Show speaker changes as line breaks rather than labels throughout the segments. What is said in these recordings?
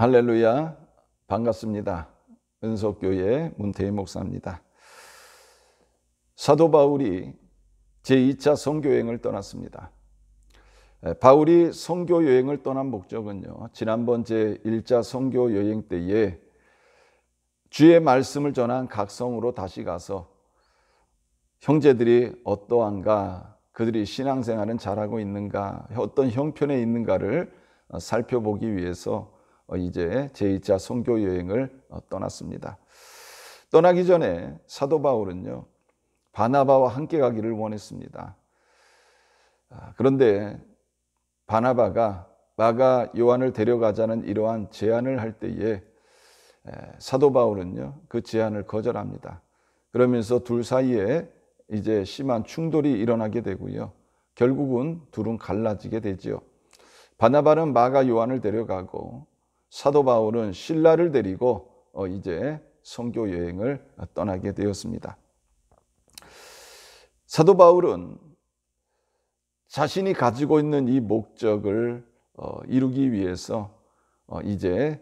할렐루야, 반갑습니다. 은속교회 문태희 목사입니다. 사도 바울이 제2차 선교여행을 떠났습니다. 바울이 선교여행을 떠난 목적은요, 지난번 제1차 선교여행 때에 주의 말씀을 전한 각 성으로 다시 가서 형제들이 어떠한가, 그들이 신앙생활은 잘하고 있는가, 어떤 형편에 있는가를 살펴보기 위해서 이제 제2차 선교 여행을 떠났습니다. 떠나기 전에 사도 바울은요, 바나바와 함께 가기를 원했습니다. 그런데 바나바가 마가 요한을 데려가자는 이러한 제안을 할 때에 사도 바울은요, 그 제안을 거절합니다. 그러면서 둘 사이에 이제 심한 충돌이 일어나게 되고요, 결국은 둘은 갈라지게 되지요. 바나바는 마가 요한을 데려가고 사도 바울은 실라를 데리고 이제 선교 여행을 떠나게 되었습니다. 사도 바울은 자신이 가지고 있는 이 목적을 이루기 위해서 이제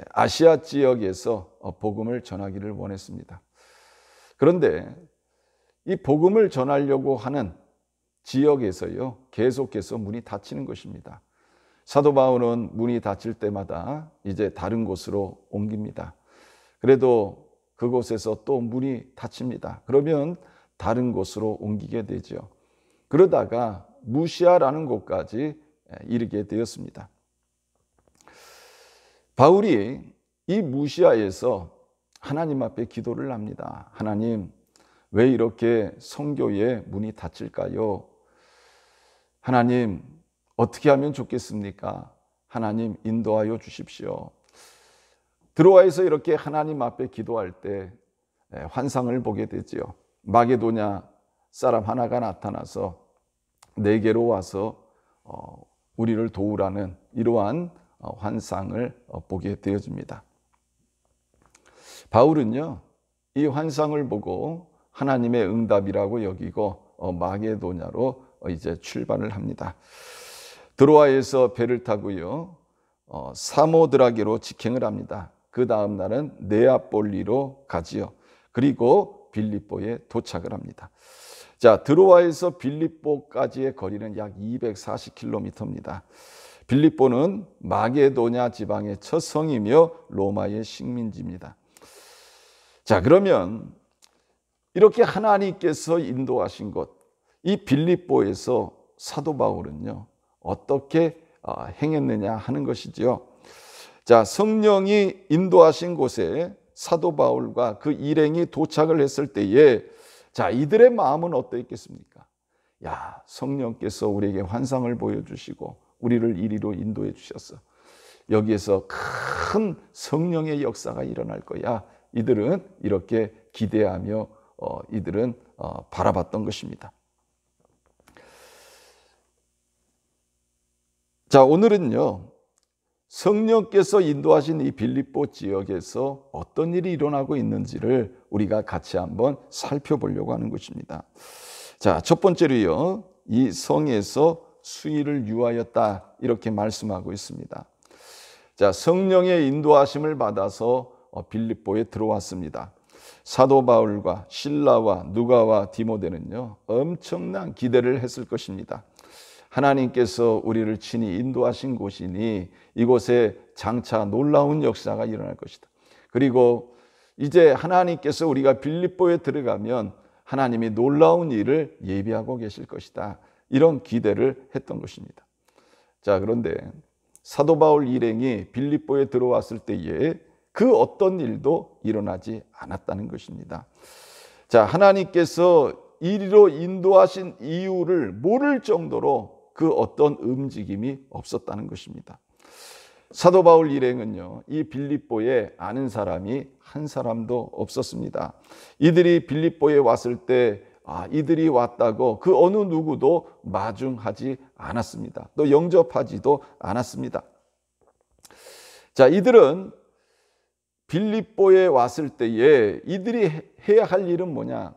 아시아 지역에서 복음을 전하기를 원했습니다. 그런데 이 복음을 전하려고 하는 지역에서요, 계속해서 문이 닫히는 것입니다. 사도 바울은 문이 닫힐 때마다 이제 다른 곳으로 옮깁니다. 그래도 그곳에서 또 문이 닫힙니다. 그러면 다른 곳으로 옮기게 되죠. 그러다가 무시아라는 곳까지 이르게 되었습니다. 바울이 이 무시아에서 하나님 앞에 기도를 합니다. 하나님, 왜 이렇게 선교의 문이 닫힐까요? 하나님, 어떻게 하면 좋겠습니까? 하나님, 인도하여 주십시오. 드로아에서 이렇게 하나님 앞에 기도할 때 환상을 보게 되지요. 마게도냐 사람 하나가 나타나서 내게로 와서 우리를 도우라는 이러한 환상을 보게 되어집니다. 바울은요, 이 환상을 보고 하나님의 응답이라고 여기고 마게도냐로 이제 출발을 합니다. 드로아에서 배를 타고요, 사모드라게로 직행을 합니다. 그 다음 날은 네아폴리로 가지요. 그리고 빌립보에 도착을 합니다. 자, 드로아에서 빌립보까지의 거리는 약 240km입니다. 빌립보는 마게도냐 지방의 첫 성이며 로마의 식민지입니다. 자, 그러면 이렇게 하나님께서 인도하신 곳, 이 빌립보에서 사도 바울은요, 어떻게 행했느냐 하는 것이지요. 자, 성령이 인도하신 곳에 사도 바울과 그 일행이 도착을 했을 때에, 자, 이들의 마음은 어떠했겠습니까? 야, 성령께서 우리에게 환상을 보여주시고 우리를 이리로 인도해 주셨어. 여기에서 큰 성령의 역사가 일어날 거야. 이들은 이렇게 기대하며 이들은 바라봤던 것입니다. 자, 오늘은요, 성령께서 인도하신 이 빌립보 지역에서 어떤 일이 일어나고 있는지를 우리가 같이 한번 살펴보려고 하는 것입니다. 자, 첫 번째로요, 이 성에서 수의를 유하였다, 이렇게 말씀하고 있습니다. 자, 성령의 인도하심을 받아서 빌립보에 들어왔습니다. 사도 바울과 실라와 누가와 디모데는요, 엄청난 기대를 했을 것입니다. 하나님께서 우리를 친히 인도하신 곳이니 이곳에 장차 놀라운 역사가 일어날 것이다. 그리고 이제 하나님께서 우리가 빌립보에 들어가면 하나님이 놀라운 일을 예비하고 계실 것이다, 이런 기대를 했던 것입니다. 자, 그런데 사도 바울 일행이 빌립보에 들어왔을 때에 그 어떤 일도 일어나지 않았다는 것입니다. 자, 하나님께서 이리로 인도하신 이유를 모를 정도로 그 어떤 움직임이 없었다는 것입니다. 사도 바울 일행은요, 이 빌립보에 아는 사람이 한 사람도 없었습니다. 이들이 빌립보에 왔을 때 이들이 왔다고 그 어느 누구도 마중하지 않았습니다. 또 영접하지도 않았습니다. 자, 이들은 빌립보에 왔을 때에 이들이 해야 할 일은 뭐냐?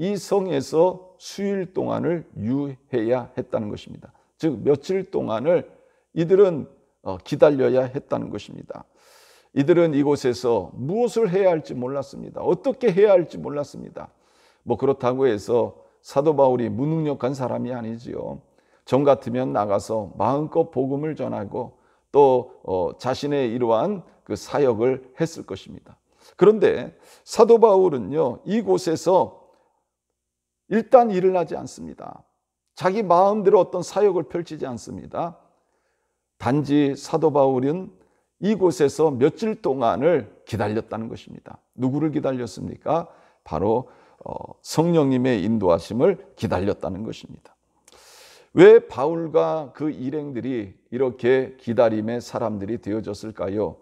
이 성에서 수일 동안을 유해야 했다는 것입니다. 즉 며칠 동안을 이들은 기다려야 했다는 것입니다. 이들은 이곳에서 무엇을 해야 할지 몰랐습니다. 어떻게 해야 할지 몰랐습니다. 그렇다고 해서 사도 바울이 무능력한 사람이 아니지요. 정 같으면 나가서 마음껏 복음을 전하고 또 자신의 이러한 그 사역을 했을 것입니다. 그런데 사도 바울은요, 이곳에서 일단 일을 하지 않습니다. 자기 마음대로 어떤 사역을 펼치지 않습니다. 단지 사도 바울은 이곳에서 며칠 동안을 기다렸다는 것입니다. 누구를 기다렸습니까? 바로 성령님의 인도하심을 기다렸다는 것입니다. 왜 바울과 그 일행들이 이렇게 기다림의 사람들이 되어졌을까요?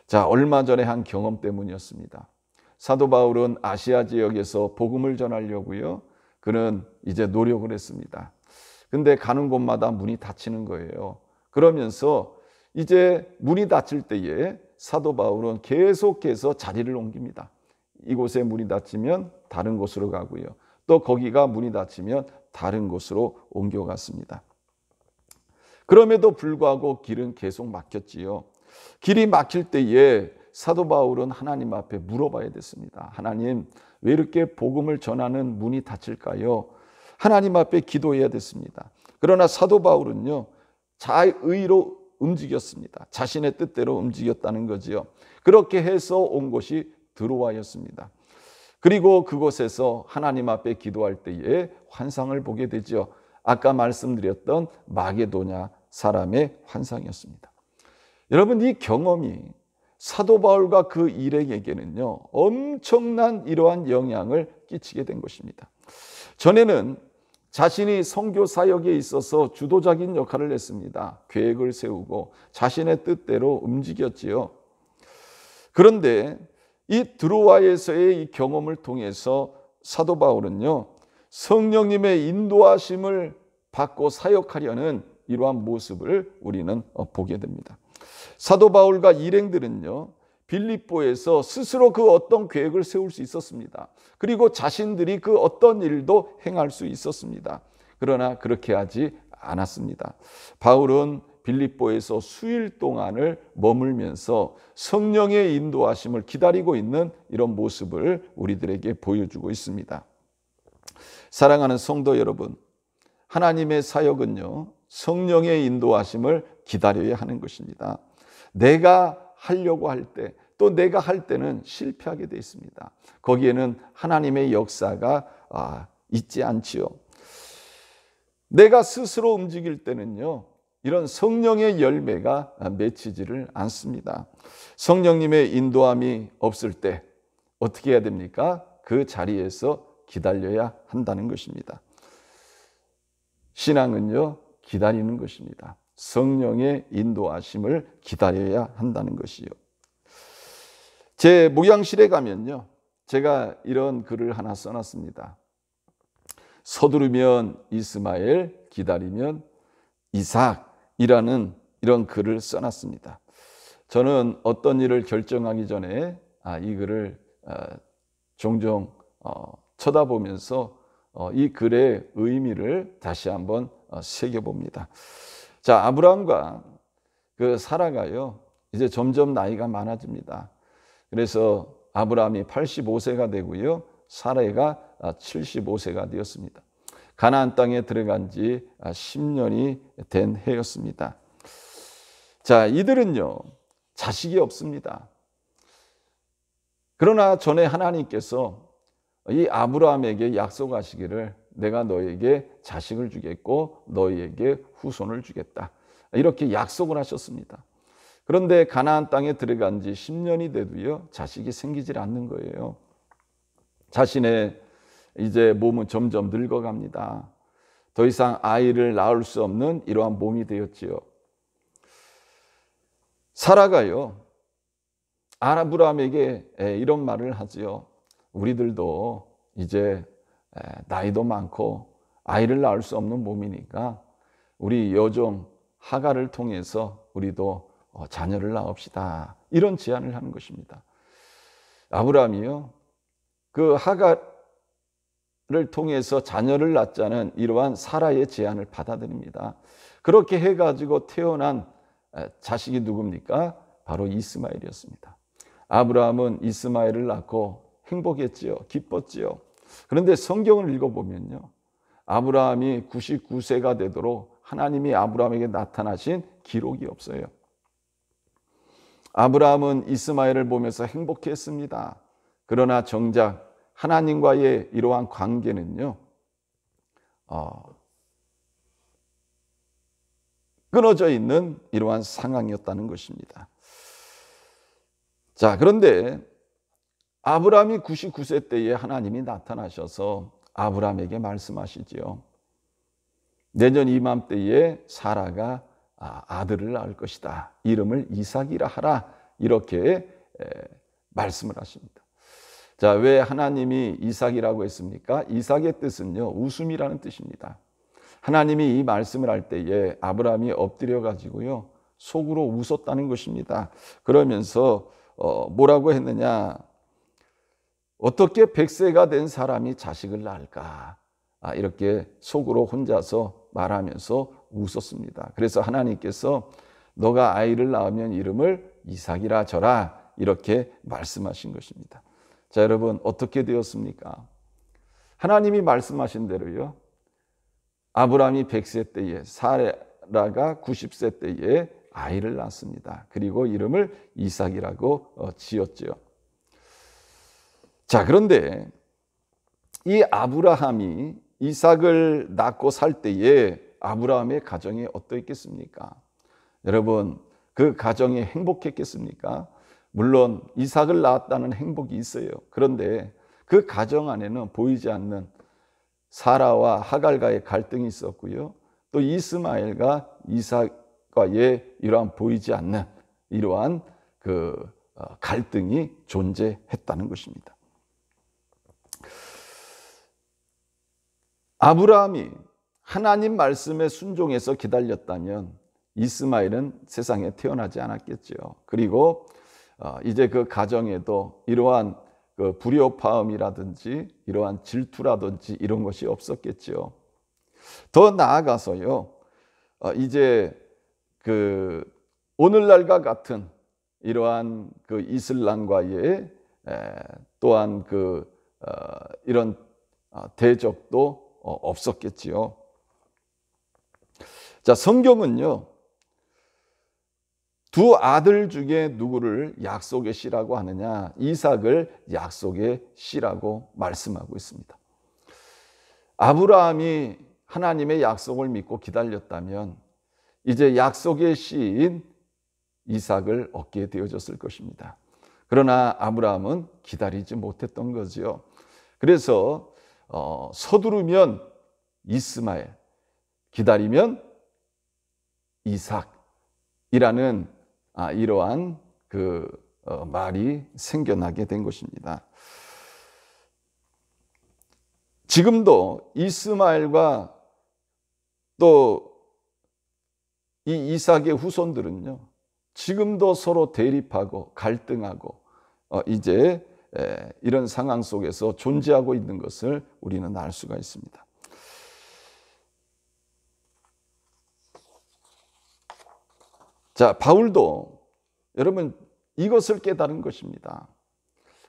자, 얼마 전에 한 경험 때문이었습니다. 사도 바울은 아시아 지역에서 복음을 전하려고요, 그는 이제 노력을 했습니다. 근데 가는 곳마다 문이 닫히는 거예요. 그러면서 이제 문이 닫힐 때에 사도 바울은 계속해서 자리를 옮깁니다. 이곳에 문이 닫히면 다른 곳으로 가고요, 또 거기가 문이 닫히면 다른 곳으로 옮겨갔습니다. 그럼에도 불구하고 길은 계속 막혔지요. 길이 막힐 때에 사도 바울은 하나님 앞에 물어봐야 됐습니다. 하나님, 왜 이렇게 복음을 전하는 문이 닫힐까요? 하나님 앞에 기도해야 됐습니다. 그러나 사도 바울은요, 자의로 움직였습니다. 자신의 뜻대로 움직였다는 거지요. 그렇게 해서 온 곳이 드로아였습니다. 그리고 그곳에서 하나님 앞에 기도할 때에 환상을 보게 되죠. 아까 말씀드렸던 마게도냐 사람의 환상이었습니다. 여러분, 이 경험이 사도 바울과 그 일행에게는요, 엄청난 이러한 영향을 끼치게 된 것입니다. 전에는 자신이 선교 사역에 있어서 주도적인 역할을 했습니다. 계획을 세우고 자신의 뜻대로 움직였지요. 그런데 이 드로아에서의 이 경험을 통해서 사도 바울은요, 성령님의 인도하심을 받고 사역하려는 이러한 모습을 우리는 보게 됩니다. 사도 바울과 일행들은요, 빌립보에서 스스로 그 어떤 계획을 세울 수 있었습니다. 그리고 자신들이 그 어떤 일도 행할 수 있었습니다. 그러나 그렇게 하지 않았습니다. 바울은 빌립보에서 수일 동안을 머물면서 성령의 인도하심을 기다리고 있는 이런 모습을 우리들에게 보여주고 있습니다. 사랑하는 성도 여러분, 하나님의 사역은요, 성령의 인도하심을 기다려야 하는 것입니다. 내가 하려고 할 때, 또 내가 할 때는 실패하게 되어 있습니다. 거기에는 하나님의 역사가 있지 않지요. 내가 스스로 움직일 때는요, 이런 성령의 열매가 맺히지를 않습니다. 성령님의 인도함이 없을 때 어떻게 해야 됩니까? 그 자리에서 기다려야 한다는 것입니다. 신앙은요, 기다리는 것입니다. 성령의 인도하심을 기다려야 한다는 것이요. 제 목양실에 가면요, 제가 이런 글을 하나 써놨습니다. 서두르면 이스마엘, 기다리면 이삭이라는 이런 글을 써놨습니다. 저는 어떤 일을 결정하기 전에 이 글을 종종 쳐다보면서 이 글의 의미를 다시 한번 새겨봅니다. 자, 아브라함과 그 사라가요, 이제 점점 나이가 많아집니다. 그래서 아브라함이 85세가 되고요, 사라가 75세가 되었습니다. 가나안 땅에 들어간 지 10년이 된 해였습니다. 자, 이들은요, 자식이 없습니다. 그러나 전에 하나님께서 이 아브라함에게 약속하시기를 내가 너에게 자식을 주겠고 너희에게 후손을 주겠다, 이렇게 약속을 하셨습니다. 그런데 가나안 땅에 들어간 지 10년이 돼도요, 자식이 생기질 않는 거예요. 자신의 이제 몸은 점점 늙어갑니다. 더 이상 아이를 낳을 수 없는 이러한 몸이 되었지요. 사라가요, 아브라함에게 이런 말을 하지요. 우리들도 이제 나이도 많고 아이를 낳을 수 없는 몸이니까 우리 여종 하갈을 통해서 우리도 자녀를 낳읍시다, 이런 제안을 하는 것입니다. 아브라함이요, 그 하갈을 통해서 자녀를 낳자는 이러한 사라의 제안을 받아들입니다. 그렇게 해가지고 태어난 자식이 누굽니까? 바로 이스마엘이었습니다. 아브라함은 이스마엘을 낳고 행복했지요. 기뻤지요. 그런데 성경을 읽어보면요, 아브라함이 99세가 되도록 하나님이 아브라함에게 나타나신 기록이 없어요. 아브라함은 이스마엘을 보면서 행복했습니다. 그러나 정작 하나님과의 이러한 관계는요, 끊어져 있는 이러한 상황이었다는 것입니다. 자, 그런데 아브라함이 99세 때에 하나님이 나타나셔서 아브라함에게 말씀하시지요. 내년 이맘때에 사라가 아들을 낳을 것이다. 이름을 이삭이라 하라. 이렇게 말씀을 하십니다. 자, 왜 하나님이 이삭이라고 했습니까? 이삭의 뜻은요, 웃음이라는 뜻입니다. 하나님이 이 말씀을 할 때에 아브라함이 엎드려 가지고요, 속으로 웃었다는 것입니다. 그러면서 뭐라고 했느냐? 어떻게 100세가 된 사람이 자식을 낳을까? 이렇게 속으로 혼자서 말하면서 웃었습니다. 그래서 하나님께서 너가 아이를 낳으면 이름을 이삭이라 져라. 이렇게 말씀하신 것입니다. 자, 여러분, 어떻게 되었습니까? 하나님이 말씀하신 대로요, 아브라함이 100세 때에, 사라가 90세 때에 아이를 낳습니다. 그리고 이름을 이삭이라고 지었죠. 자, 그런데 이 아브라함이 이삭을 낳고 살 때에 아브라함의 가정이 어떠했겠습니까? 여러분, 그 가정이 행복했겠습니까? 물론 이삭을 낳았다는 행복이 있어요. 그런데 그 가정 안에는 보이지 않는 사라와 하갈과의 갈등이 있었고요. 또 이스마엘과 이삭과의 이러한 보이지 않는 이러한 그 갈등이 존재했다는 것입니다. 아브라함이 하나님 말씀에 순종해서 기다렸다면 이스마엘은 세상에 태어나지 않았겠죠. 그리고 이제 그 가정에도 이러한 그 불효파음이라든지 이러한 질투라든지 이런 것이 없었겠죠. 더 나아가서요, 이제 그 오늘날과 같은 이러한 그 이슬람과의 또한 그 이런 대적도 없었겠지요. 자, 성경은요, 두 아들 중에 누구를 약속의 씨라고 하느냐? 이삭을 약속의 씨라고 말씀하고 있습니다. 아브라함이 하나님의 약속을 믿고 기다렸다면 이제 약속의 씨인 이삭을 얻게 되어졌을 것입니다. 그러나 아브라함은 기다리지 못했던 거죠. 그래서 서두르면 이스마엘, 기다리면 이삭이라는 이러한 그 말이 생겨나게 된 것입니다. 지금도 이스마엘과 또 이 이삭의 후손들은요, 지금도 서로 대립하고 갈등하고 이제 이런 상황 속에서 존재하고 있는 것을 우리는 알 수가 있습니다. 자, 바울도 여러분 이것을 깨달은 것입니다.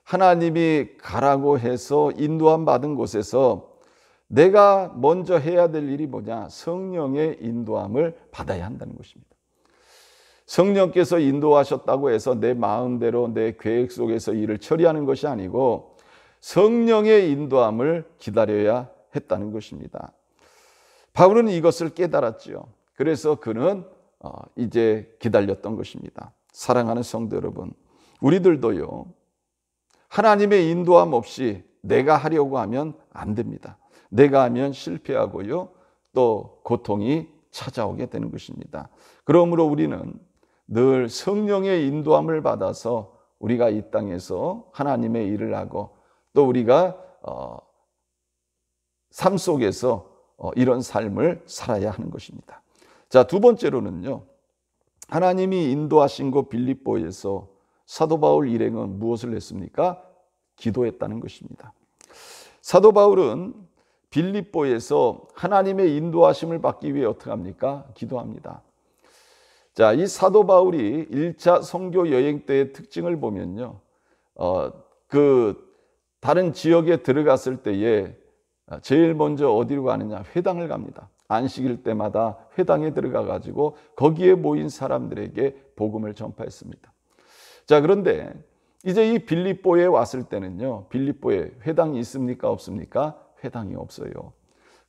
하나님이 가라고 해서 인도함 받은 곳에서 내가 먼저 해야 될 일이 뭐냐? 성령의 인도함을 받아야 한다는 것입니다. 성령께서 인도하셨다고 해서 내 마음대로 내 계획 속에서 일을 처리하는 것이 아니고 성령의 인도함을 기다려야 했다는 것입니다. 바울은 이것을 깨달았지요. 그래서 그는 이제 기다렸던 것입니다. 사랑하는 성도 여러분, 우리들도요, 하나님의 인도함 없이 내가 하려고 하면 안 됩니다. 내가 하면 실패하고요, 또 고통이 찾아오게 되는 것입니다. 그러므로 우리는 늘 성령의 인도함을 받아서 우리가 이 땅에서 하나님의 일을 하고 또 우리가 삶 속에서 이런 삶을 살아야 하는 것입니다. 자, 두 번째로는요, 하나님이 인도하신 곳 빌립보에서 사도 바울 일행은 무엇을 했습니까? 기도했다는 것입니다. 사도 바울은 빌립보에서 하나님의 인도하심을 받기 위해 어떻게 합니까? 기도합니다. 자, 이 사도 바울이 1차 선교 여행 때의 특징을 보면요. 그 다른 지역에 들어갔을 때에 제일 먼저 어디로 가느냐? 회당을 갑니다. 안식일 때마다 회당에 들어가 가지고 거기에 모인 사람들에게 복음을 전파했습니다. 자, 그런데 이제 이 빌립보에 왔을 때는요. 빌립보에 회당이 있습니까? 없습니까? 회당이 없어요.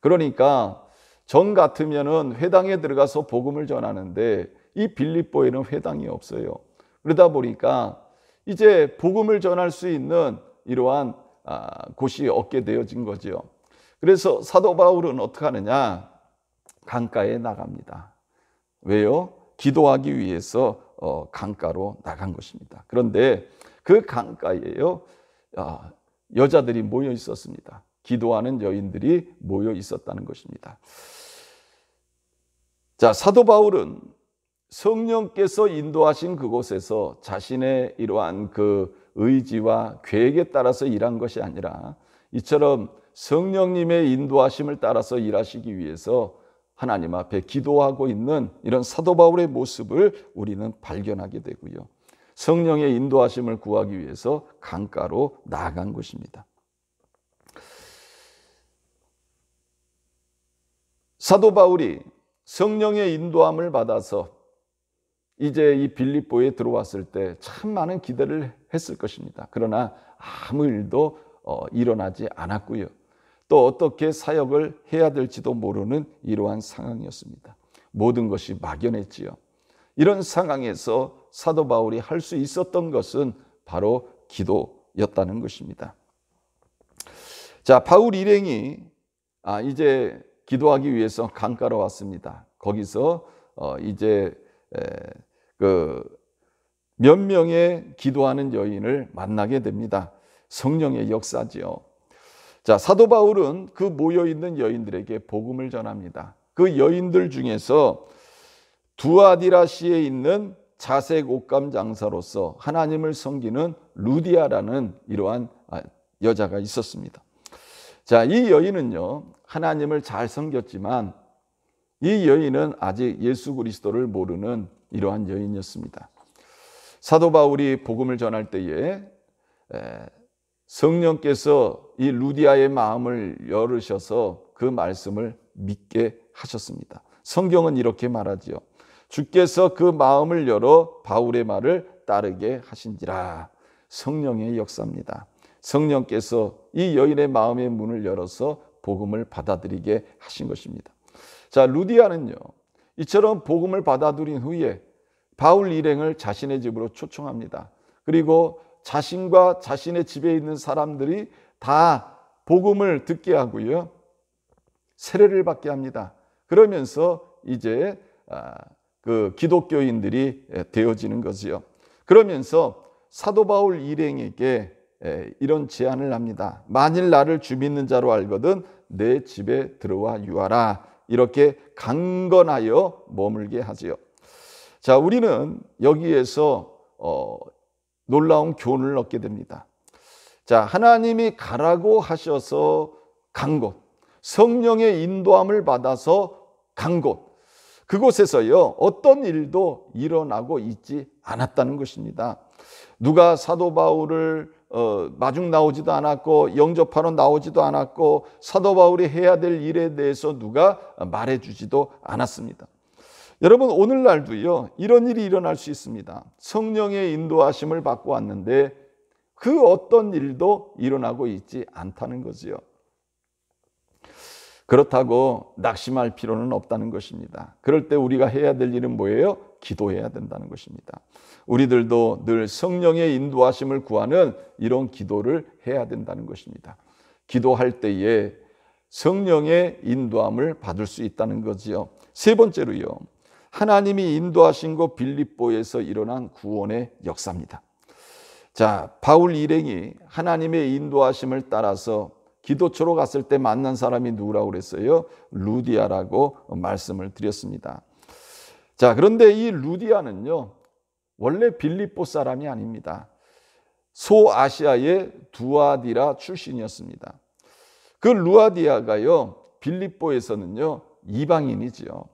그러니까 전 같으면은 회당에 들어가서 복음을 전하는데 이 빌립보에는 회당이 없어요. 그러다 보니까 이제 복음을 전할 수 있는 이러한 곳이 없게 되어진 거죠. 그래서 사도 바울은 어떻게 하느냐? 강가에 나갑니다. 왜요? 기도하기 위해서 강가로 나간 것입니다. 그런데 그 강가에요, 여자들이 모여 있었습니다. 기도하는 여인들이 모여 있었다는 것입니다. 자, 사도 바울은 성령께서 인도하신 그곳에서 자신의 이러한 그 의지와 계획에 따라서 일한 것이 아니라 이처럼 성령님의 인도하심을 따라서 일하시기 위해서 하나님 앞에 기도하고 있는 이런 사도 바울의 모습을 우리는 발견하게 되고요. 성령의 인도하심을 구하기 위해서 강가로 나아간 것입니다. 사도 바울이 성령의 인도함을 받아서 이제 이 빌립보에 들어왔을 때 참 많은 기대를 했을 것입니다. 그러나 아무 일도 일어나지 않았고요. 또 어떻게 사역을 해야 될지도 모르는 이러한 상황이었습니다. 모든 것이 막연했지요. 이런 상황에서 사도 바울이 할 수 있었던 것은 바로 기도였다는 것입니다. 자, 바울 일행이 이제 기도하기 위해서 강가로 왔습니다. 거기서 이제 그 몇 명의 기도하는 여인을 만나게 됩니다. 성령의 역사지요. 자, 사도 바울은 그 모여 있는 여인들에게 복음을 전합니다. 그 여인들 중에서 두아디라시에 있는 자색 옷감 장사로서 하나님을 섬기는 루디아라는 이러한 여자가 있었습니다. 자, 이 여인은요, 하나님을 잘 섬겼지만 이 여인은 아직 예수 그리스도를 모르는 이러한 여인이었습니다. 사도 바울이 복음을 전할 때에 성령께서 이 루디아의 마음을 열으셔서 그 말씀을 믿게 하셨습니다. 성경은 이렇게 말하지요. 주께서 그 마음을 열어 바울의 말을 따르게 하신지라. 성령의 역사입니다. 성령께서 이 여인의 마음의 문을 열어서 복음을 받아들이게 하신 것입니다. 자, 루디아는요, 이처럼 복음을 받아들인 후에 바울 일행을 자신의 집으로 초청합니다. 그리고 자신과 자신의 집에 있는 사람들이 다 복음을 듣게 하고요, 세례를 받게 합니다. 그러면서 이제 그 기독교인들이 되어지는 거지요. 그러면서 사도 바울 일행에게 이런 제안을 합니다. 만일 나를 주 믿는 자로 알거든 내 집에 들어와 유하라. 이렇게 강건하여 머물게 하지요. 자, 우리는 여기에서 놀라운 교훈을 얻게 됩니다. 자, 하나님이 가라고 하셔서 간 곳, 성령의 인도함을 받아서 간 곳, 그곳에서요, 어떤 일도 일어나고 있지 않았다는 것입니다. 누가 사도 바울을 마중 나오지도 않았고 영접하러 나오지도 않았고 사도 바울이 해야 될 일에 대해서 누가 말해주지도 않았습니다. 여러분, 오늘날도요, 이런 일이 일어날 수 있습니다. 성령의 인도하심을 받고 왔는데 그 어떤 일도 일어나고 있지 않다는 거지요. 그렇다고 낙심할 필요는 없다는 것입니다. 그럴 때 우리가 해야 될 일은 뭐예요? 기도해야 된다는 것입니다. 우리들도 늘 성령의 인도하심을 구하는 이런 기도를 해야 된다는 것입니다. 기도할 때에 성령의 인도함을 받을 수 있다는 거지요. 세 번째로요, 하나님이 인도하신 곳 빌립보에서 일어난 구원의 역사입니다. 자, 바울 일행이 하나님의 인도하심을 따라서 기도처로 갔을 때 만난 사람이 누구라고 그랬어요? 루디아라고 말씀을 드렸습니다. 자, 그런데 이 루디아는요, 원래 빌립보 사람이 아닙니다. 소아시아의 두아디라 출신이었습니다. 그 루아디아가요, 빌립보에서는요, 이방인이지요.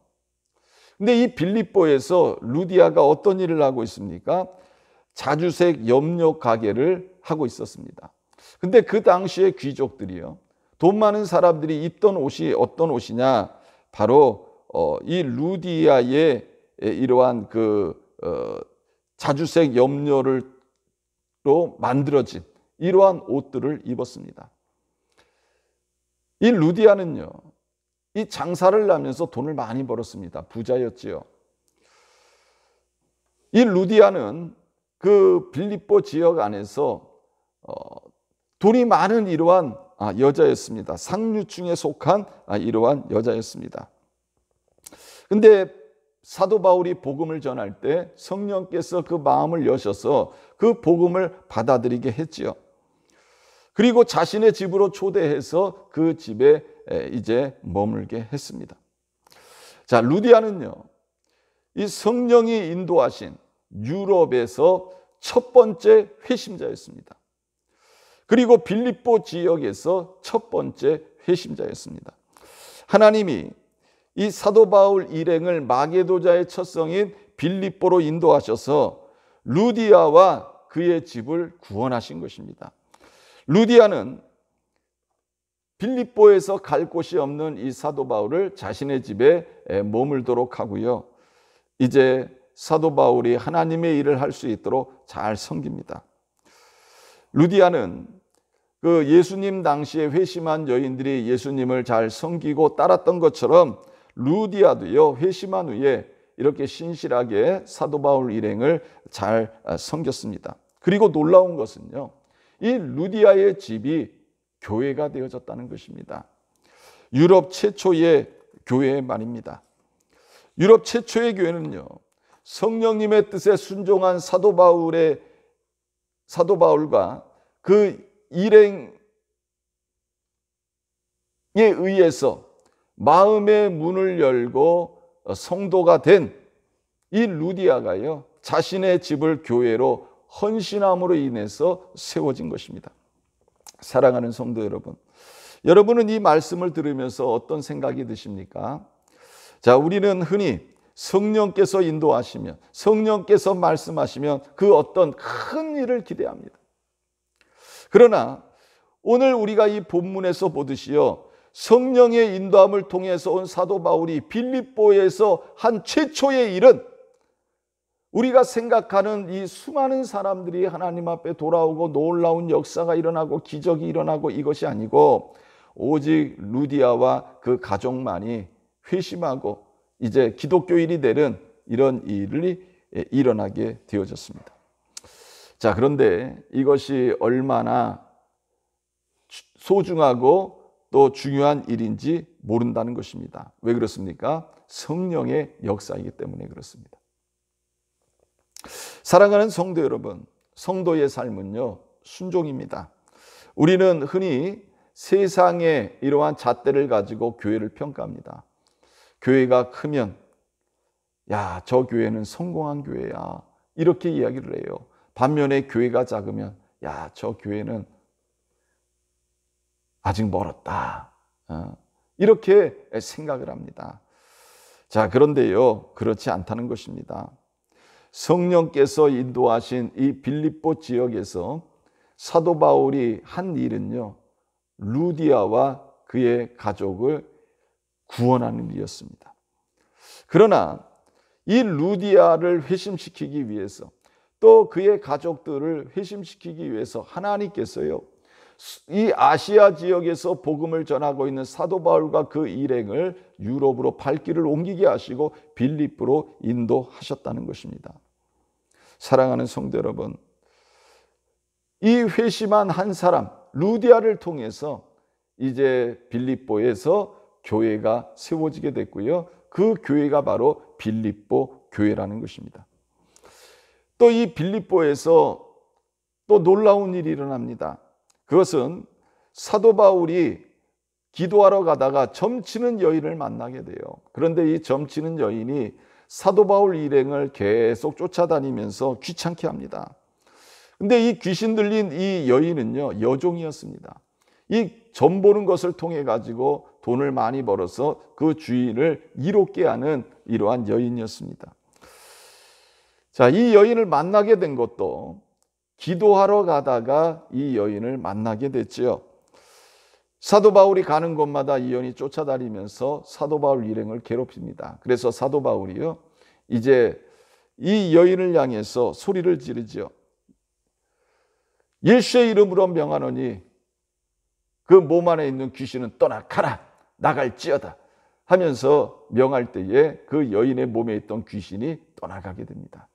근데 이 빌립보에서 루디아가 어떤 일을 하고 있습니까? 자주색 염료 가게를 하고 있었습니다. 근데 그 당시에 귀족들이요, 돈 많은 사람들이 입던 옷이 어떤 옷이냐, 바로 이 루디아의 이러한 자주색 염료로 만들어진 이러한 옷들을 입었습니다. 이 루디아는요, 이 장사를 하면서 돈을 많이 벌었습니다. 부자였지요. 이 루디아는 그 빌립보 지역 안에서 돈이 많은 이러한 여자였습니다. 상류층에 속한 이러한 여자였습니다. 근데 사도 바울이 복음을 전할 때 성령께서 그 마음을 여셔서 그 복음을 받아들이게 했지요. 그리고 자신의 집으로 초대해서 그 집에 이제 머물게 했습니다. 자, 루디아는요, 이 성령이 인도하신 유럽에서 첫 번째 회심자였습니다. 그리고 빌립보 지역에서 첫 번째 회심자였습니다. 하나님이 이 사도 바울 일행을 마게도자의 첫성인 빌립보로 인도하셔서 루디아와 그의 집을 구원하신 것입니다. 루디아는 빌립보에서 갈 곳이 없는 이 사도 바울을 자신의 집에 머물도록 하고요, 이제 사도 바울이 하나님의 일을 할 수 있도록 잘 섬깁니다. 루디아는 그 예수님 당시에 회심한 여인들이 예수님을 잘 섬기고 따랐던 것처럼 루디아도요, 회심한 후에 이렇게 신실하게 사도 바울 일행을 잘 섬겼습니다. 그리고 놀라운 것은요, 이 루디아의 집이 교회가 되어졌다는 것입니다. 유럽 최초의 교회 말입니다. 유럽 최초의 교회는요, 성령님의 뜻에 순종한 사도 바울과 그 일행에 의해서 마음의 문을 열고 성도가 된 이 루디아가요, 자신의 집을 교회로 헌신함으로 인해서 세워진 것입니다. 사랑하는 성도 여러분, 여러분은 이 말씀을 들으면서 어떤 생각이 드십니까? 자, 우리는 흔히 성령께서 인도하시면, 성령께서 말씀하시면 그 어떤 큰 일을 기대합니다. 그러나 오늘 우리가 이 본문에서 보듯이요, 성령의 인도함을 통해서 온 사도 바울이 빌립보에서 한 최초의 일은 우리가 생각하는 이 수많은 사람들이 하나님 앞에 돌아오고 놀라운 역사가 일어나고 기적이 일어나고 이것이 아니고, 오직 루디아와 그 가족만이 회심하고 이제 기독교인이 되는 이런 일이 일어나게 되어졌습니다. 자, 그런데 이것이 얼마나 소중하고 또 중요한 일인지 모른다는 것입니다. 왜 그렇습니까? 성령의 역사이기 때문에 그렇습니다. 사랑하는 성도 여러분, 성도의 삶은요, 순종입니다. 우리는 흔히 세상의 이러한 잣대를 가지고 교회를 평가합니다. 교회가 크면 야, 저 교회는 성공한 교회야, 이렇게 이야기를 해요. 반면에 교회가 작으면 야, 저 교회는 아직 멀었다, 이렇게 생각을 합니다. 자, 그런데요, 그렇지 않다는 것입니다. 성령께서 인도하신 이 빌립보 지역에서 사도 바울이 한 일은요, 루디아와 그의 가족을 구원하는 일이었습니다. 그러나 이 루디아를 회심시키기 위해서, 또 그의 가족들을 회심시키기 위해서 하나님께서요, 이 아시아 지역에서 복음을 전하고 있는 사도 바울과 그 일행을 유럽으로 발길을 옮기게 하시고 빌립보로 인도하셨다는 것입니다. 사랑하는 성도 여러분, 이 회심한 한 사람 루디아를 통해서 이제 빌립보에서 교회가 세워지게 됐고요, 그 교회가 바로 빌립보 교회라는 것입니다. 또 이 빌립보에서 또 놀라운 일이 일어납니다. 그것은 사도 바울이 기도하러 가다가 점치는 여인을 만나게 돼요. 그런데 이 점치는 여인이 사도 바울 일행을 계속 쫓아다니면서 귀찮게 합니다. 근데 이 귀신 들린 이 여인은요, 여종이었습니다. 이 점 보는 것을 통해 가지고 돈을 많이 벌어서 그 주인을 이롭게 하는 이러한 여인이었습니다. 자, 이 여인을 만나게 된 것도 기도하러 가다가 이 여인을 만나게 됐지요. 사도 바울이 가는 곳마다 이 여인이 쫓아다니면서 사도 바울 일행을 괴롭힙니다. 그래서 사도 바울이요, 이제 이 여인을 향해서 소리를 지르지요. 예수의 이름으로 명하노니 그 몸 안에 있는 귀신은 떠나 가라, 나갈지어다 하면서 명할 때에 그 여인의 몸에 있던 귀신이 떠나가게 됩니다.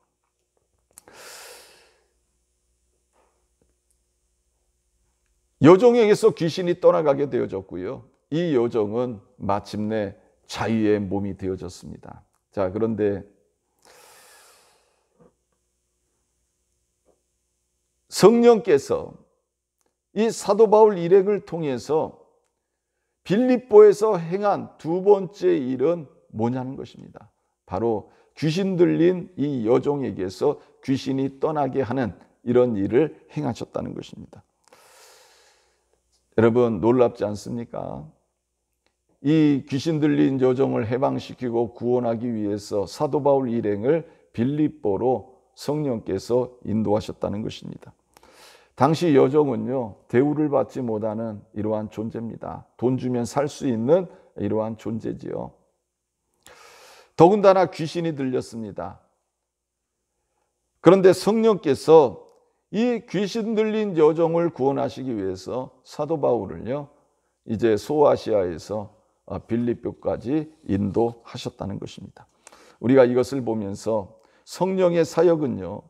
여종에게서 귀신이 떠나가게 되어졌고요. 이 여종은 마침내 자유의 몸이 되어졌습니다. 자, 그런데 성령께서 이 사도 바울 일행을 통해서 빌립보에서 행한 두 번째 일은 뭐냐는 것입니다. 바로 귀신 들린 이 여종에게서 귀신이 떠나게 하는 이런 일을 행하셨다는 것입니다. 여러분, 놀랍지 않습니까? 이 귀신 들린 여종을 해방시키고 구원하기 위해서 사도 바울 일행을 빌립보로 성령께서 인도하셨다는 것입니다. 당시 여종은요, 대우를 받지 못하는 이러한 존재입니다. 돈 주면 살 수 있는 이러한 존재지요. 더군다나 귀신이 들렸습니다. 그런데 성령께서 이 귀신 들린 여종을 구원하시기 위해서 사도 바울을요, 이제 소아시아에서 빌립보까지 인도하셨다는 것입니다. 우리가 이것을 보면서 성령의 사역은요,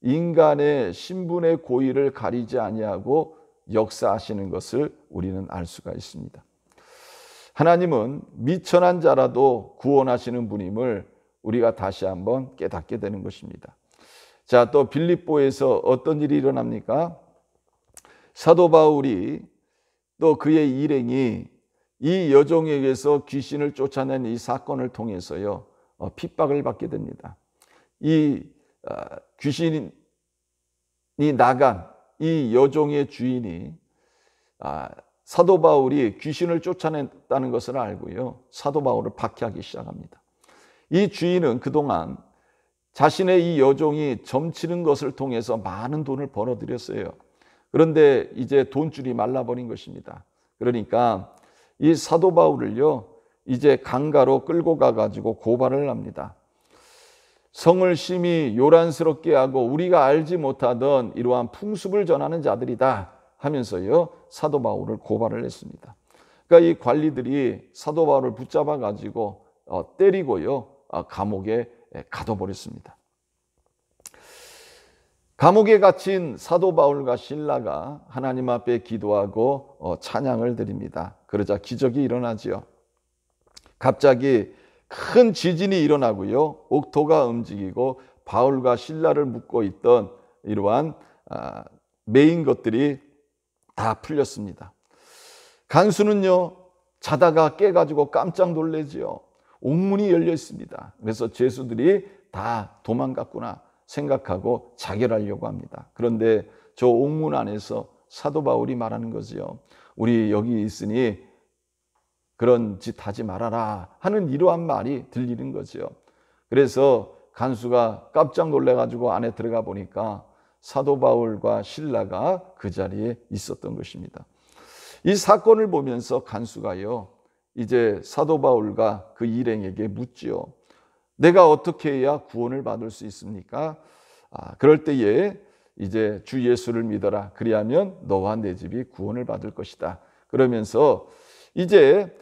인간의 신분의 고의를 가리지 아니하고 역사하시는 것을 우리는 알 수가 있습니다. 하나님은 미천한 자라도 구원하시는 분임을 우리가 다시 한번 깨닫게 되는 것입니다. 자, 또 빌립보에서 어떤 일이 일어납니까? 사도 바울이 또 그의 일행이 이 여종에게서 귀신을 쫓아낸 이 사건을 통해서요, 핍박을 받게 됩니다. 이 귀신이 나간 이 여종의 주인이 사도 바울이 귀신을 쫓아냈다는 것을 알고요, 사도 바울을 박해하기 시작합니다. 이 주인은 그동안 자신의 이 여종이 점치는 것을 통해서 많은 돈을 벌어들였어요. 그런데 이제 돈줄이 말라버린 것입니다. 그러니까 이 사도 바울을요, 이제 강가로 끌고 가가지고 고발을 합니다. 성을 심히 요란스럽게 하고 우리가 알지 못하던 이러한 풍습을 전하는 자들이다 하면서요, 사도 바울을 고발을 했습니다. 그러니까 이 관리들이 사도 바울을 붙잡아 가지고 때리고요, 감옥에 가둬버렸습니다. 감옥에 갇힌 사도 바울과 실라가 하나님 앞에 기도하고 찬양을 드립니다. 그러자 기적이 일어나지요. 갑자기 큰 지진이 일어나고요, 옥토가 움직이고 바울과 실라를 묶고 있던 이러한 매인 것들이 다 풀렸습니다. 간수는요, 자다가 깨가지고 깜짝 놀래지요. 옥문이 열려 있습니다. 그래서 죄수들이 다 도망갔구나 생각하고 자결하려고 합니다. 그런데 저 옥문 안에서 사도 바울이 말하는 거지요. 우리 여기 있으니 그런 짓 하지 말아라 하는 이러한 말이 들리는 거죠. 그래서 간수가 깜짝 놀래가지고 안에 들어가 보니까 사도 바울과 실라가 그 자리에 있었던 것입니다. 이 사건을 보면서 간수가요, 이제 사도 바울과 그 일행에게 묻지요. 내가 어떻게 해야 구원을 받을 수 있습니까? 그럴 때에 이제 주 예수를 믿어라. 그리하면 너와 내 집이 구원을 받을 것이다. 그러면서 이제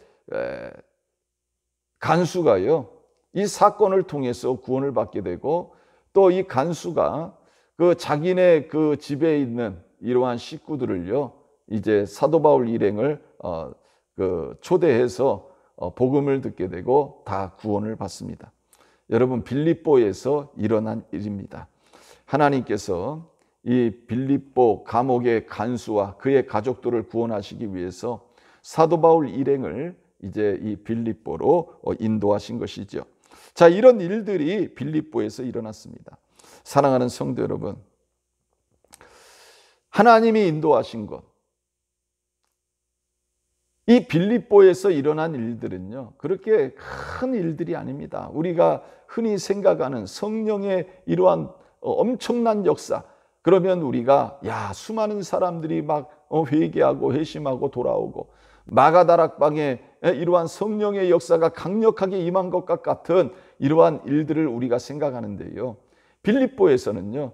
간수가요, 이 사건을 통해서 구원을 받게 되고, 또 이 간수가 그 자기네 그 집에 있는 이러한 식구들을요, 이제 사도 바울 일행을 초대해서 복음을 듣게 되고 다 구원을 받습니다. 여러분, 빌립보에서 일어난 일입니다. 하나님께서 이 빌립보 감옥의 간수와 그의 가족들을 구원하시기 위해서 사도 바울 일행을 이제 이 빌립보로 인도하신 것이죠. 자, 이런 일들이 빌립보에서 일어났습니다. 사랑하는 성도 여러분, 하나님이 인도하신 것, 이 빌립보에서 일어난 일들은요, 그렇게 큰 일들이 아닙니다. 우리가 흔히 생각하는 성령의 이러한 엄청난 역사, 그러면 우리가 수많은 사람들이 막 회개하고 회심하고 돌아오고 마가다락방에 이러한 성령의 역사가 강력하게 임한 것 같은 이러한 일들을 우리가 생각하는데요, 빌립보에서는요,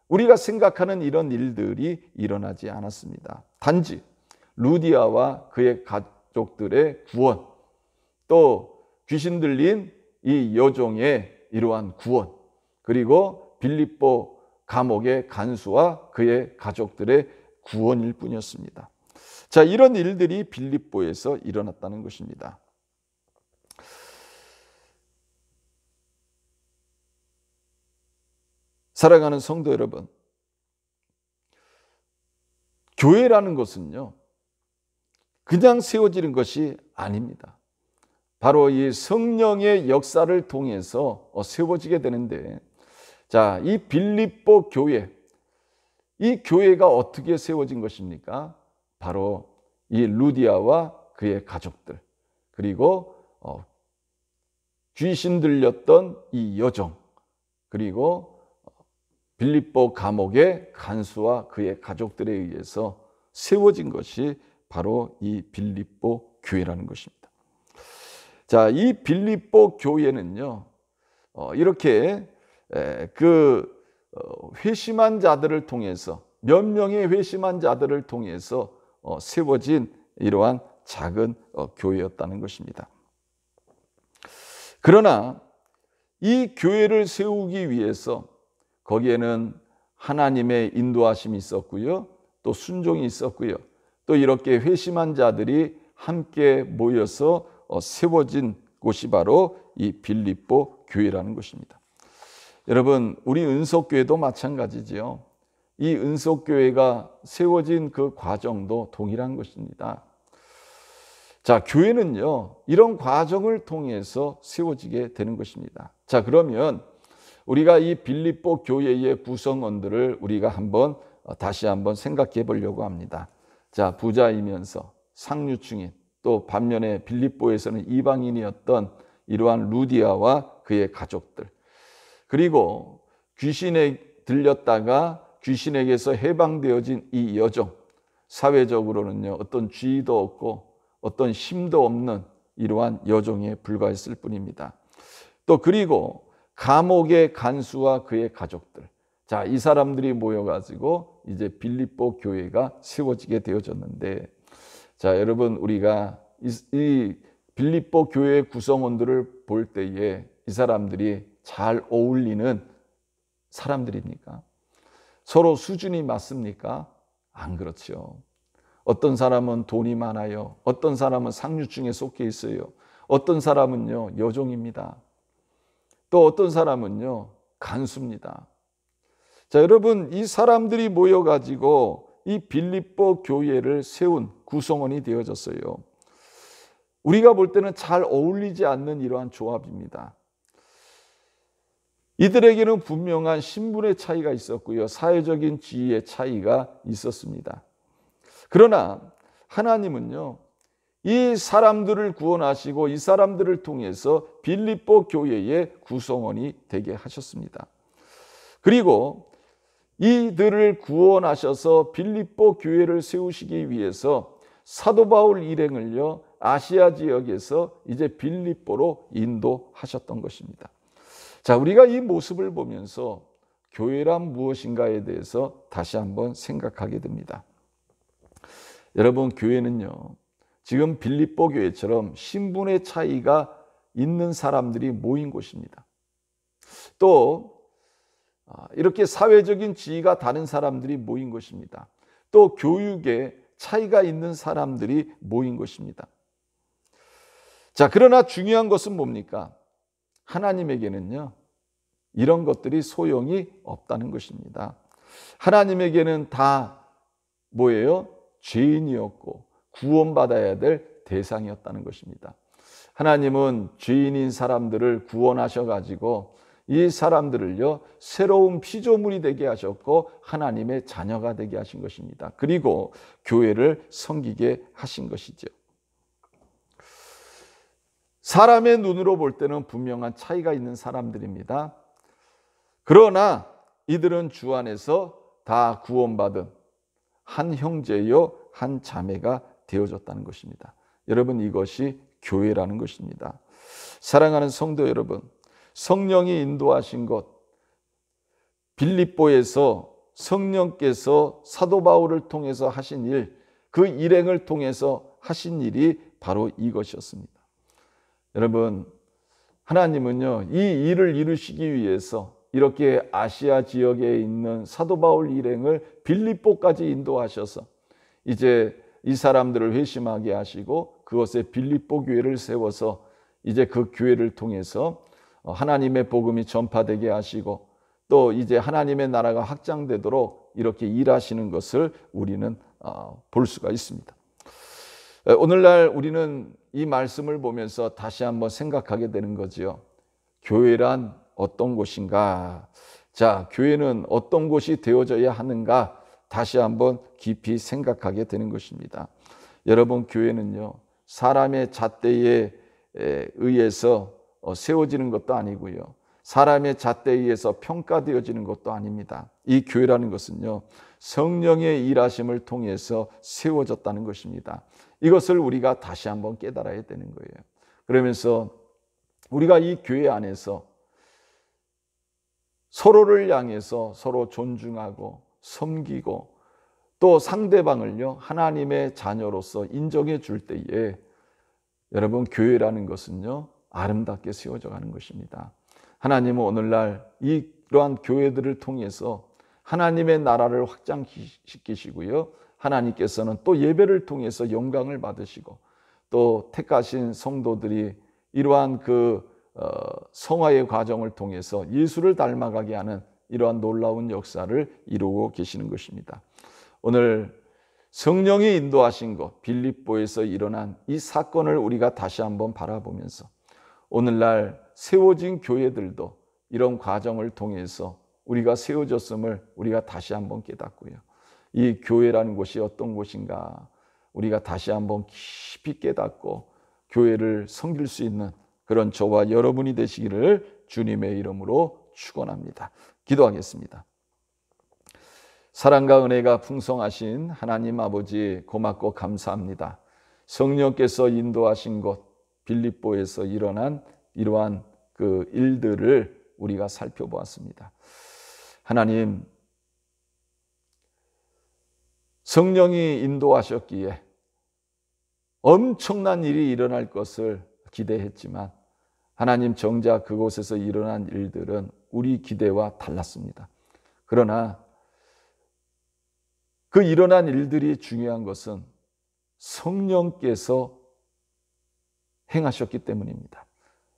우리가 생각하는 이런 일들이 일어나지 않았습니다. 단지 루디아와 그의 가족들의 구원, 또 귀신 들린 이 여종의 이러한 구원, 그리고 빌립보 감옥의 간수와 그의 가족들의 구원일 뿐이었습니다. 자, 이런 일들이 빌립보에서 일어났다는 것입니다. 사랑하는 성도 여러분, 교회라는 것은요, 그냥 세워지는 것이 아닙니다. 바로 이 성령의 역사를 통해서 세워지게 되는데, 자, 이 빌립보 교회, 이 교회가 어떻게 세워진 것입니까? 바로 이 루디아와 그의 가족들, 그리고 귀신 들렸던 이 여종, 그리고 빌립보 감옥의 간수와 그의 가족들에 의해서 세워진 것이 바로 이 빌립보 교회라는 것입니다. 자, 이 빌립보 교회는요, 이렇게 회심한 자들을 통해서, 몇 명의 회심한 자들을 통해서 세워진 이러한 작은 교회였다는 것입니다. 그러나 이 교회를 세우기 위해서 거기에는 하나님의 인도하심이 있었고요, 또 순종이 있었고요, 또 이렇게 회심한 자들이 함께 모여서 세워진 곳이 바로 이 빌립보 교회라는 것입니다. 여러분, 우리 은속교회도 마찬가지지요. 이 은속교회가 세워진 그 과정도 동일한 것입니다. 자, 교회는요, 이런 과정을 통해서 세워지게 되는 것입니다. 자, 그러면 우리가 이 빌립보 교회의 구성원들을 우리가 다시 한번 생각해 보려고 합니다. 자, 부자이면서 상류층인, 또 반면에 빌립보에서는 이방인이었던 이러한 루디아와 그의 가족들, 그리고 귀신에 들렸다가 귀신에게서 해방되어진 이 여종, 사회적으로는요, 어떤 지위도 없고 어떤 힘도 없는 이러한 여종에 불과했을 뿐입니다. 또 그리고 감옥의 간수와 그의 가족들, 자, 이 사람들이 모여가지고 이제 빌립보 교회가 세워지게 되어졌는데, 자, 여러분, 우리가 이 빌립보 교회의 구성원들을 볼 때에 이 사람들이 잘 어울리는 사람들입니까? 서로 수준이 맞습니까? 안 그렇죠. 어떤 사람은 돈이 많아요. 어떤 사람은 상류층에 속해 있어요. 어떤 사람은요, 여종입니다. 또 어떤 사람은요, 간수입니다. 자, 여러분, 이 사람들이 모여가지고 이 빌립보 교회를 세운 구성원이 되어졌어요. 우리가 볼 때는 잘 어울리지 않는 이러한 조합입니다. 이들에게는 분명한 신분의 차이가 있었고요, 사회적인 지위의 차이가 있었습니다. 그러나 하나님은요, 이 사람들을 구원하시고 이 사람들을 통해서 빌립보 교회의 구성원이 되게 하셨습니다. 그리고 이들을 구원하셔서 빌립보 교회를 세우시기 위해서 사도 바울 일행을요, 아시아 지역에서 이제 빌립보로 인도하셨던 것입니다. 자, 우리가 이 모습을 보면서 교회란 무엇인가에 대해서 다시 한번 생각하게 됩니다. 여러분, 교회는요, 지금 빌립보 교회처럼 신분의 차이가 있는 사람들이 모인 곳입니다. 또 이렇게 사회적인 지위가 다른 사람들이 모인 것입니다. 또 교육에 차이가 있는 사람들이 모인 것입니다. 자, 그러나 중요한 것은 뭡니까? 하나님에게는요, 이런 것들이 소용이 없다는 것입니다. 하나님에게는 다 뭐예요? 죄인이었고 구원받아야 될 대상이었다는 것입니다. 하나님은 죄인인 사람들을 구원하셔가지고 이 사람들을요, 새로운 피조물이 되게 하셨고 하나님의 자녀가 되게 하신 것입니다. 그리고 교회를 섬기게 하신 것이죠. 사람의 눈으로 볼 때는 분명한 차이가 있는 사람들입니다. 그러나 이들은 주 안에서 다 구원받은 한 형제요 한 자매가 되어졌다는 것입니다. 여러분, 이것이 교회라는 것입니다. 사랑하는 성도 여러분, 성령이 인도하신 것, 빌립보에서 성령께서 사도 바울을 통해서 하신 일, 그 일행을 통해서 하신 일이 바로 이것이었습니다. 여러분, 하나님은요, 이 일을 이루시기 위해서 이렇게 아시아 지역에 있는 사도 바울 일행을 빌립보까지 인도하셔서 이제 이 사람들을 회심하게 하시고 그것에 빌립보 교회를 세워서 이제 그 교회를 통해서 하나님의 복음이 전파되게 하시고 또 이제 하나님의 나라가 확장되도록 이렇게 일하시는 것을 우리는 볼 수가 있습니다. 오늘날 우리는 이 말씀을 보면서 다시 한번 생각하게 되는 거지요. 교회란 어떤 곳인가? 자, 교회는 어떤 곳이 되어져야 하는가? 다시 한번 깊이 생각하게 되는 것입니다. 여러분, 교회는요, 사람의 잣대에 의해서 세워지는 것도 아니고요, 사람의 잣대에 의해서 평가되어지는 것도 아닙니다. 이 교회라는 것은요, 성령의 일하심을 통해서 세워졌다는 것입니다. 이것을 우리가 다시 한번 깨달아야 되는 거예요. 그러면서 우리가 이 교회 안에서 서로를 향해서 서로 존중하고 섬기고 또 상대방을요, 하나님의 자녀로서 인정해 줄 때에 여러분, 교회라는 것은요, 아름답게 세워져 가는 것입니다. 하나님은 오늘날 이러한 교회들을 통해서 하나님의 나라를 확장시키시고요, 하나님께서는 또 예배를 통해서 영광을 받으시고 또 택하신 성도들이 이러한 그 성화의 과정을 통해서 예수를 닮아가게 하는 이러한 놀라운 역사를 이루고 계시는 것입니다. 오늘 성령이 인도하신 것, 빌립보에서 일어난 이 사건을 우리가 다시 한번 바라보면서 오늘날 세워진 교회들도 이런 과정을 통해서 우리가 세워졌음을 우리가 다시 한번 깨닫고요, 이 교회라는 곳이 어떤 곳인가 우리가 다시 한번 깊이 깨닫고 교회를 섬길 수 있는 그런 저와 여러분이 되시기를 주님의 이름으로 축원합니다. 기도하겠습니다. 사랑과 은혜가 풍성하신 하나님 아버지, 고맙고 감사합니다. 성령께서 인도하신 곳 빌립보에서 일어난 이러한 그 일들을 우리가 살펴보았습니다. 하나님, 성령이 인도하셨기에 엄청난 일이 일어날 것을 기대했지만 하나님, 정작 그곳에서 일어난 일들은 우리 기대와 달랐습니다. 그러나 그 일어난 일들이 중요한 것은 성령께서 행하셨기 때문입니다.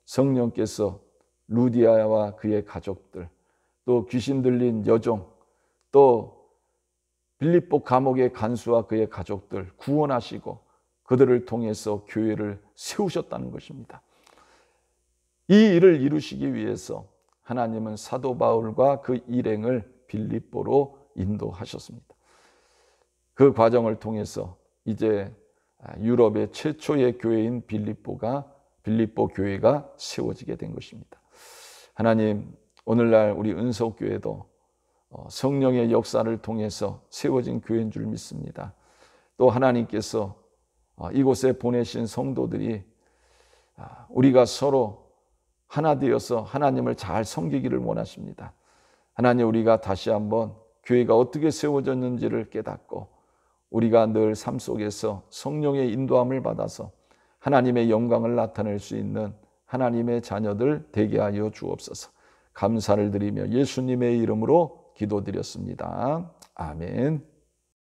성령께서 루디아와 그의 가족들, 또 귀신 들린 여종, 또 빌립보 감옥의 간수와 그의 가족들 구원하시고 그들을 통해서 교회를 세우셨다는 것입니다. 이 일을 이루시기 위해서 하나님은 사도 바울과 그 일행을 빌립보로 인도하셨습니다. 그 과정을 통해서 이제 유럽의 최초의 교회인 빌립보 교회가 세워지게 된 것입니다. 하나님, 오늘날 우리 은석교회도 성령의 역사를 통해서 세워진 교회인 줄 믿습니다. 또 하나님께서 이곳에 보내신 성도들이 우리가 서로 하나 되어서 하나님을 잘 섬기기를 원하십니다. 하나님, 우리가 다시 한번 교회가 어떻게 세워졌는지를 깨닫고 우리가 늘 삶 속에서 성령의 인도함을 받아서 하나님의 영광을 나타낼 수 있는 하나님의 자녀들 되게 하여 주옵소서. 감사를 드리며 예수님의 이름으로 기도드렸습니다. 아멘.